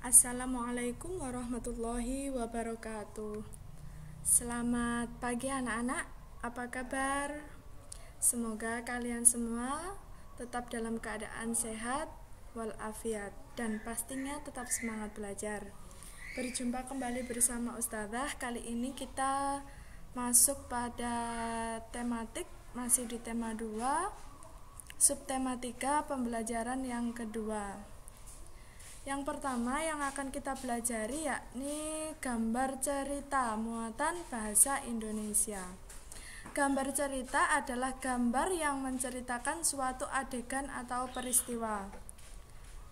Assalamualaikum warahmatullahi wabarakatuh. Selamat pagi anak-anak, apa kabar? Semoga kalian semua tetap dalam keadaan sehat walafiat dan pastinya tetap semangat belajar. Berjumpa kembali bersama Ustazah. Kali ini kita masuk pada tematik, masih di tema 2, subtema 3, pembelajaran yang kedua. Yang pertama yang akan kita pelajari yakni gambar cerita muatan bahasa Indonesia. Gambar cerita adalah gambar yang menceritakan suatu adegan atau peristiwa.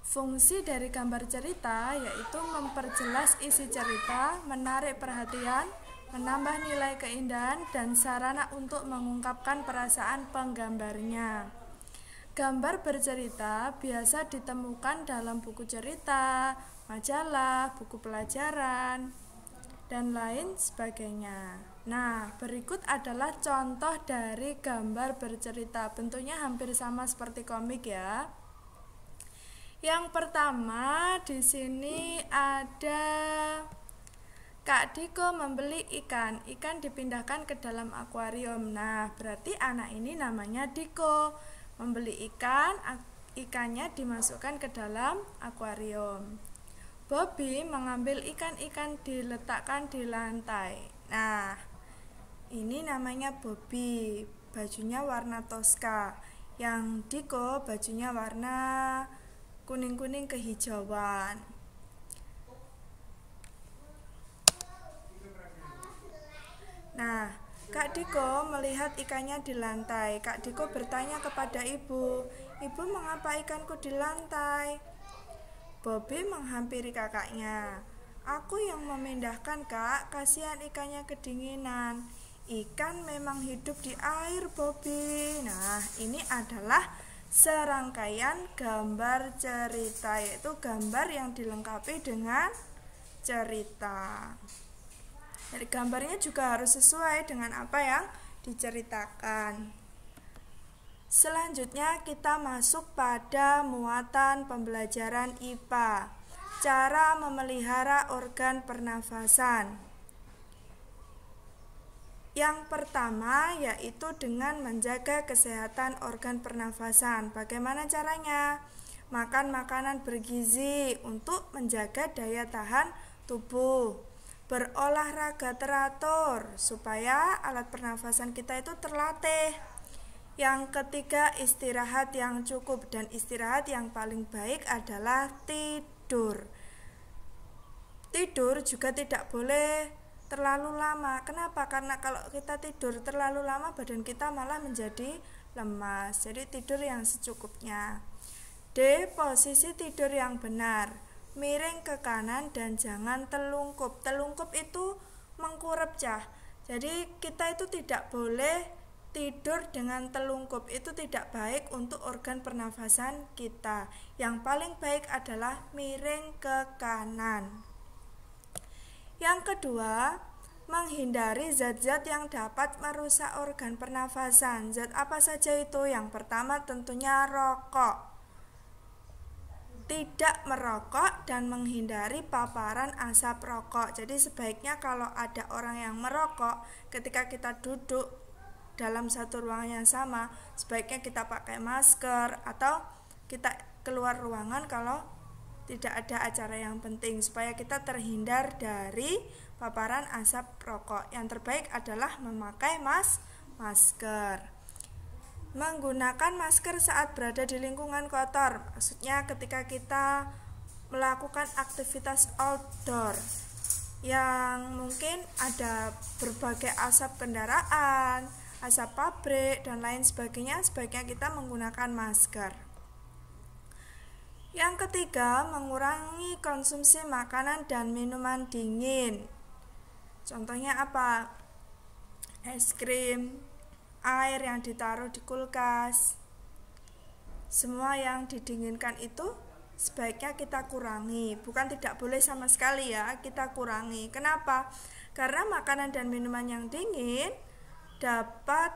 Fungsi dari gambar cerita yaitu memperjelas isi cerita, menarik perhatian, menambah nilai keindahan, dan sarana untuk mengungkapkan perasaan penggambarnya. Gambar bercerita biasa ditemukan dalam buku cerita, majalah, buku pelajaran, dan lain sebagainya. Nah, berikut adalah contoh dari gambar bercerita. Bentuknya hampir sama seperti komik ya. Yang pertama di sini ada Kak Diko membeli ikan. Ikan dipindahkan ke dalam akuarium. Nah, berarti anak ini namanya Diko. Membeli ikan, ikannya dimasukkan ke dalam akuarium. Bobby mengambil ikan-ikan diletakkan di lantai. Nah, ini namanya Bobby, bajunya warna toska. Yang Diko bajunya warna kuning-kuning kehijauan. Nah, Kak Diko melihat ikannya di lantai. Kak Diko bertanya kepada ibu, "Ibu, mengapa ikanku di lantai?" Bobby menghampiri kakaknya. "Aku yang memindahkan, Kak. Kasihan ikannya kedinginan." "Ikan memang hidup di air, Bobby." Nah, ini adalah serangkaian gambar cerita, yaitu gambar yang dilengkapi dengan cerita. Jadi gambarnya juga harus sesuai dengan apa yang diceritakan. Selanjutnya kita masuk pada muatan pembelajaran IPA. Cara memelihara organ pernafasan. Yang pertama yaitu dengan menjaga kesehatan organ pernafasan. Bagaimana caranya? Makan makanan bergizi untuk menjaga daya tahan tubuh. Berolahraga teratur supaya alat pernafasan kita itu terlatih. Yang ketiga, istirahat yang cukup, dan istirahat yang paling baik adalah tidur. Tidur juga tidak boleh terlalu lama. Kenapa? Karena kalau kita tidur terlalu lama badan kita malah menjadi lemas. Jadi tidur yang secukupnya. D. Posisi tidur yang benar. Miring ke kanan dan jangan telungkup. Telungkup itu mengkurep cah. Jadi kita itu tidak boleh tidur dengan telungkup. Itu tidak baik untuk organ pernafasan kita. Yang paling baik adalah miring ke kanan. Yang kedua, menghindari zat-zat yang dapat merusak organ pernafasan. Zat apa saja itu? Yang pertama tentunya rokok. Tidak merokok dan menghindari paparan asap rokok. Jadi sebaiknya kalau ada orang yang merokok, ketika kita duduk dalam satu ruangan yang sama, sebaiknya kita pakai masker atau kita keluar ruangan kalau tidak ada acara yang penting, supaya kita terhindar dari paparan asap rokok. Yang terbaik adalah memakai masker. Menggunakan masker saat berada di lingkungan kotor, maksudnya ketika kita melakukan aktivitas outdoor yang mungkin ada berbagai asap kendaraan, asap pabrik, dan lain sebagainya, sebaiknya kita menggunakan masker. Yang ketiga, mengurangi konsumsi makanan dan minuman dingin. Contohnya apa? Es krim, air yang ditaruh di kulkas. Semua yang didinginkan itu sebaiknya kita kurangi. Bukan tidak boleh sama sekali ya, kita kurangi. Kenapa? Karena makanan dan minuman yang dingin dapat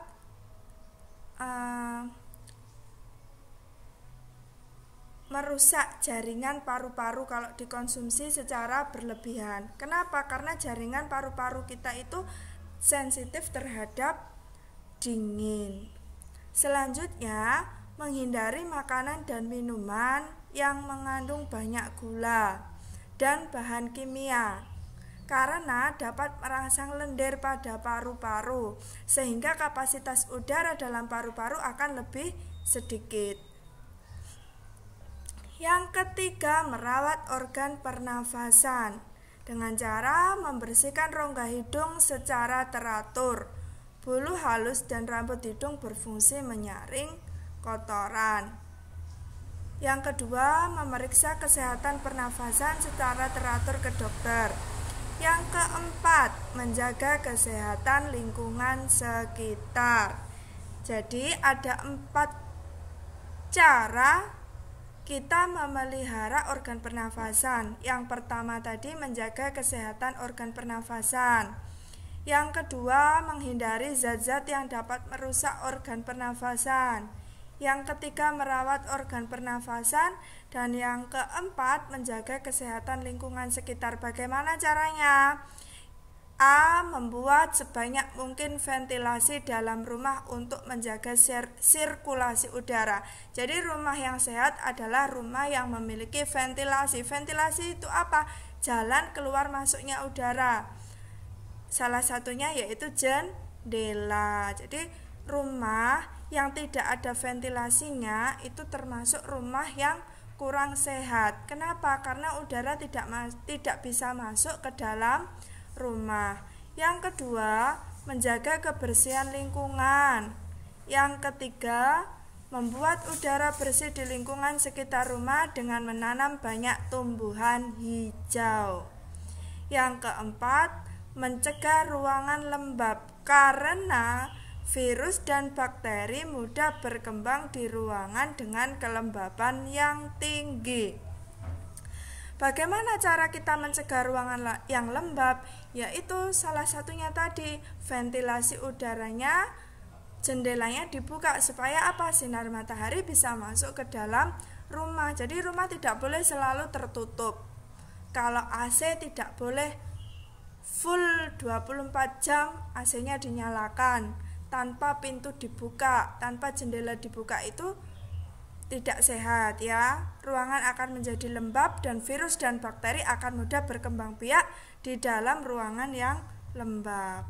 merusak jaringan paru-paru kalau dikonsumsi secara berlebihan. Kenapa? Karena jaringan paru-paru kita itu sensitif terhadap dingin. Selanjutnya, menghindari makanan dan minuman yang mengandung banyak gula dan bahan kimia, karena dapat merangsang lendir pada paru-paru sehingga kapasitas udara dalam paru-paru akan lebih sedikit. Yang ketiga, merawat organ pernafasan dengan cara membersihkan rongga hidung secara teratur. Bulu halus dan rambut hidung berfungsi menyaring kotoran. Yang kedua, memeriksa kesehatan pernafasan secara teratur ke dokter. Yang keempat, menjaga kesehatan lingkungan sekitar. Jadi ada 4 cara kita memelihara organ pernafasan. Yang pertama tadi menjaga kesehatan organ pernafasan. Yang kedua, menghindari zat-zat yang dapat merusak organ pernafasan. Yang ketiga, merawat organ pernafasan. Dan yang keempat, menjaga kesehatan lingkungan sekitar. Bagaimana caranya? A. Membuat sebanyak mungkin ventilasi dalam rumah untuk menjaga sirkulasi udara. Jadi rumah yang sehat adalah rumah yang memiliki ventilasi. Ventilasi itu apa? Jalan keluar masuknya udara. Salah satunya yaitu jendela. Jadi rumah yang tidak ada ventilasinya itu termasuk rumah yang kurang sehat. Kenapa? Karena udara tidak bisa masuk ke dalam rumah. Yang kedua, menjaga kebersihan lingkungan. Yang ketiga, membuat udara bersih di lingkungan sekitar rumah dengan menanam banyak tumbuhan hijau. Yang keempat, mencegah ruangan lembab karena virus dan bakteri mudah berkembang di ruangan dengan kelembaban yang tinggi. Bagaimana cara kita mencegah ruangan yang lembab? Yaitu salah satunya tadi, ventilasi udaranya, jendelanya dibuka supaya apa? Sinar matahari bisa masuk ke dalam rumah. Jadi rumah tidak boleh selalu tertutup. Kalau AC tidak boleh full 24 jam AC-nya dinyalakan, tanpa pintu dibuka, tanpa jendela dibuka, itu tidak sehat ya. Ruangan akan menjadi lembab dan virus dan bakteri akan mudah berkembang biak di dalam ruangan yang lembab.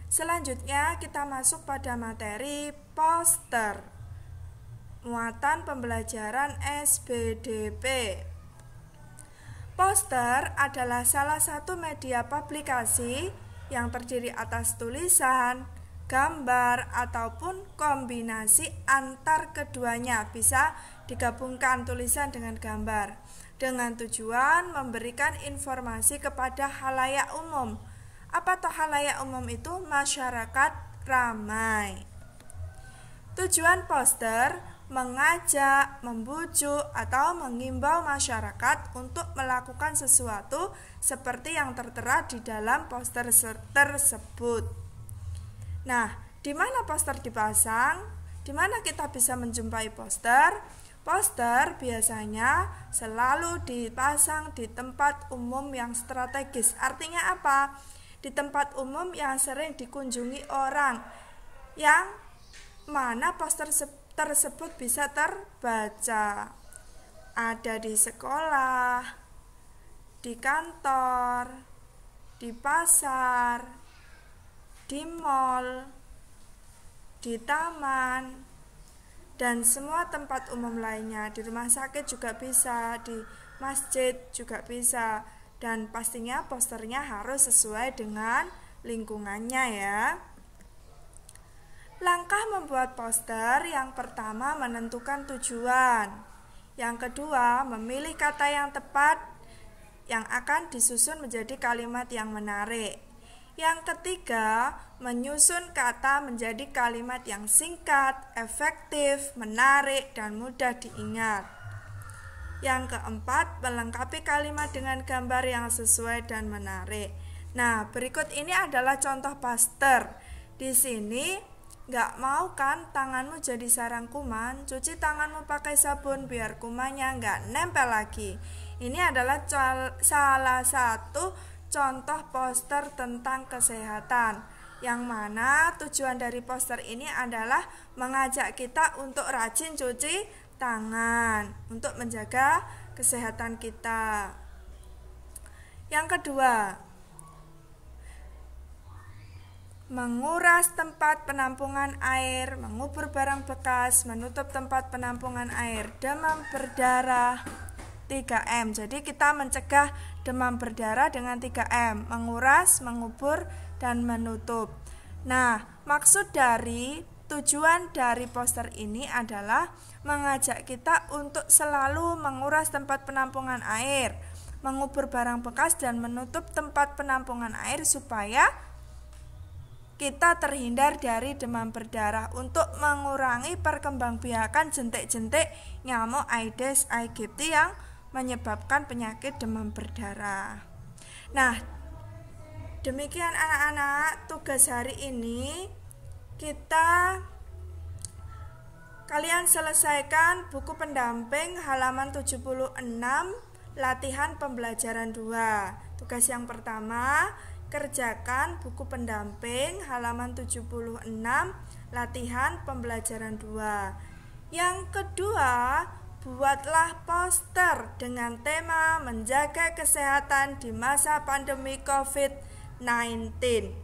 Selanjutnya kita masuk pada materi poster. Muatan pembelajaran SBDP. Poster adalah salah satu media publikasi yang terdiri atas tulisan, gambar, ataupun kombinasi antar keduanya. Bisa digabungkan tulisan dengan gambar dengan tujuan memberikan informasi kepada khalayak umum. Apa toh khalayak umum itu? Masyarakat ramai. Tujuan poster mengajak, membujuk, atau mengimbau masyarakat untuk melakukan sesuatu seperti yang tertera di dalam poster tersebut. Nah, di mana poster dipasang? Di mana kita bisa menjumpai poster? Poster biasanya selalu dipasang di tempat umum yang strategis. Artinya apa? Di tempat umum yang sering dikunjungi orang, yang mana poster tersebut bisa terbaca. Ada di sekolah, di kantor, di pasar, di mal, di taman, dan semua tempat umum lainnya. Di rumah sakit juga bisa, di masjid juga bisa. Dan pastinya posternya harus sesuai dengan lingkungannya ya. Langkah membuat poster: yang pertama, menentukan tujuan. Yang kedua, memilih kata yang tepat yang akan disusun menjadi kalimat yang menarik. Yang ketiga, menyusun kata menjadi kalimat yang singkat, efektif, menarik, dan mudah diingat. Yang keempat, melengkapi kalimat dengan gambar yang sesuai dan menarik. Nah, berikut ini adalah contoh poster. Di sini Nggak mau kan tanganmu jadi sarang kuman? Cuci tanganmu pakai sabun biar kumannya nggak nempel lagi. Ini adalah salah satu contoh poster tentang kesehatan, yang mana tujuan dari poster ini adalah mengajak kita untuk rajin cuci tangan untuk menjaga kesehatan kita. Yang kedua, menguras tempat penampungan air, mengubur barang bekas, menutup tempat penampungan air. Demam berdarah 3M. Jadi kita mencegah demam berdarah dengan 3M: menguras, mengubur, dan menutup. Nah, maksud dari tujuan dari poster ini adalah mengajak kita untuk selalu menguras tempat penampungan air, mengubur barang bekas, dan menutup tempat penampungan air supaya kita terhindar dari demam berdarah, untuk mengurangi perkembangbiakan jentik-jentik nyamuk Aedes aegypti yang menyebabkan penyakit demam berdarah. Nah, demikian anak-anak tugas hari ini. Kalian selesaikan buku pendamping halaman 76, latihan pembelajaran 2. Tugas yang pertama, kerjakan buku pendamping halaman 76, latihan pembelajaran 2. Yang kedua, buatlah poster dengan tema menjaga kesehatan di masa pandemi COVID-19.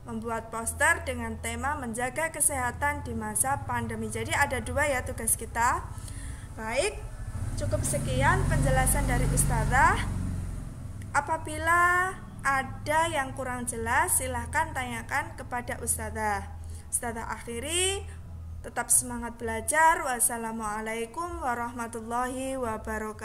Membuat poster dengan tema menjaga kesehatan di masa pandemi. Jadi ada 2 ya tugas kita. Baik, cukup sekian penjelasan dari Ustazah. Apabila ada yang kurang jelas, silahkan tanyakan kepada Ustazah. Ustazah akhiri, tetap semangat belajar. Wassalamualaikum warahmatullahi wabarakatuh.